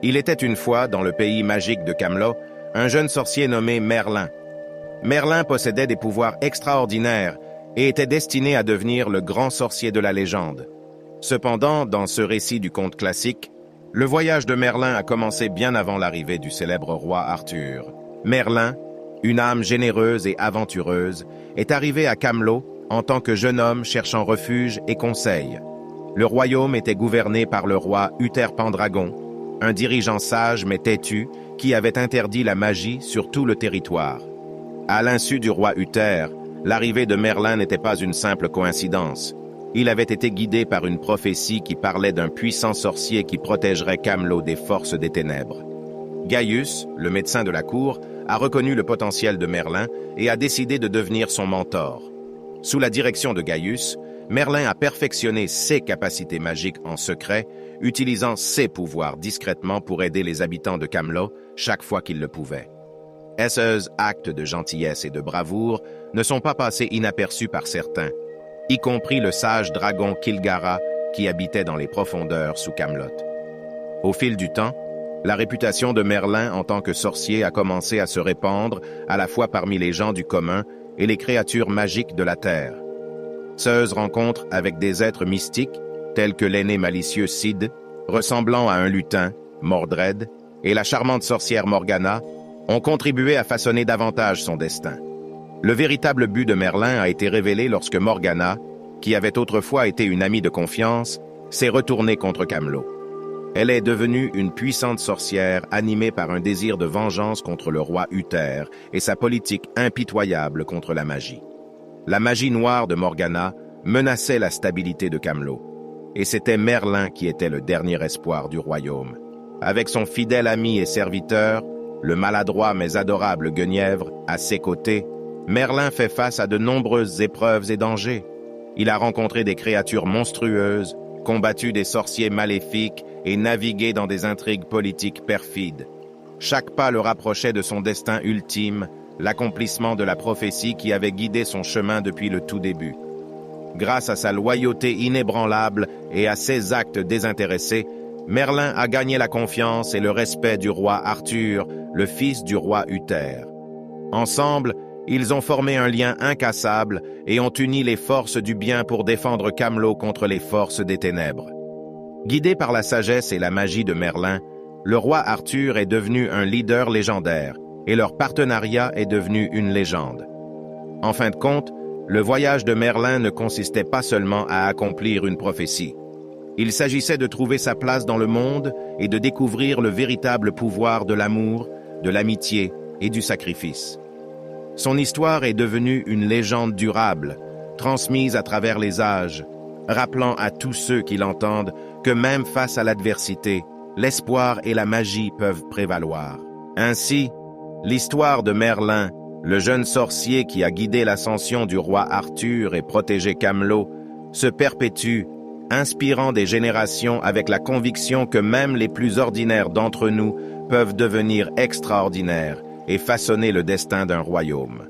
Il était une fois, dans le pays magique de Camelot, un jeune sorcier nommé Merlin. Merlin possédait des pouvoirs extraordinaires et était destiné à devenir le grand sorcier de la légende. Cependant, dans ce récit du conte classique, le voyage de Merlin a commencé bien avant l'arrivée du célèbre roi Arthur. Merlin, une âme généreuse et aventureuse, est arrivé à Camelot en tant que jeune homme cherchant refuge et conseil. Le royaume était gouverné par le roi Uther Pendragon, un dirigeant sage mais têtu qui avait interdit la magie sur tout le territoire. À l'insu du roi Uther, l'arrivée de Merlin n'était pas une simple coïncidence. Il avait été guidé par une prophétie qui parlait d'un puissant sorcier qui protégerait Camelot des forces des ténèbres. Gaius, le médecin de la cour, a reconnu le potentiel de Merlin et a décidé de devenir son mentor. Sous la direction de Gaius, Merlin a perfectionné ses capacités magiques en secret, utilisant ses pouvoirs discrètement pour aider les habitants de Camelot chaque fois qu'il le pouvait. Ces actes de gentillesse et de bravoure ne sont pas passés inaperçus par certains, y compris le sage dragon Kilgara qui habitait dans les profondeurs sous Camelot. Au fil du temps, la réputation de Merlin en tant que sorcier a commencé à se répandre à la fois parmi les gens du commun et les créatures magiques de la Terre. Ces rencontres avec des êtres mystiques, tels que l'aîné malicieux Cid, ressemblant à un lutin, Mordred, et la charmante sorcière Morgana, ont contribué à façonner davantage son destin. Le véritable but de Merlin a été révélé lorsque Morgana, qui avait autrefois été une amie de confiance, s'est retournée contre Camelot. Elle est devenue une puissante sorcière animée par un désir de vengeance contre le roi Uther et sa politique impitoyable contre la magie. La magie noire de Morgana menaçait la stabilité de Camelot, et c'était Merlin qui était le dernier espoir du royaume. Avec son fidèle ami et serviteur, le maladroit mais adorable Guenièvre, à ses côtés, Merlin fait face à de nombreuses épreuves et dangers. Il a rencontré des créatures monstrueuses, combattu des sorciers maléfiques et navigué dans des intrigues politiques perfides. Chaque pas le rapprochait de son destin ultime, l'accomplissement de la prophétie qui avait guidé son chemin depuis le tout début. Grâce à sa loyauté inébranlable et à ses actes désintéressés, Merlin a gagné la confiance et le respect du roi Arthur, le fils du roi Uther. Ensemble, ils ont formé un lien incassable et ont uni les forces du bien pour défendre Camelot contre les forces des ténèbres. Guidé par la sagesse et la magie de Merlin, le roi Arthur est devenu un leader légendaire et leur partenariat est devenu une légende. En fin de compte, le voyage de Merlin ne consistait pas seulement à accomplir une prophétie. Il s'agissait de trouver sa place dans le monde et de découvrir le véritable pouvoir de l'amour, de l'amitié et du sacrifice. Son histoire est devenue une légende durable, transmise à travers les âges, rappelant à tous ceux qui l'entendent que même face à l'adversité, l'espoir et la magie peuvent prévaloir. Ainsi, l'histoire de Merlin, le jeune sorcier qui a guidé l'ascension du roi Arthur et protégé Camelot, se perpétue, inspirant des générations avec la conviction que même les plus ordinaires d'entre nous peuvent devenir extraordinaires et façonner le destin d'un royaume.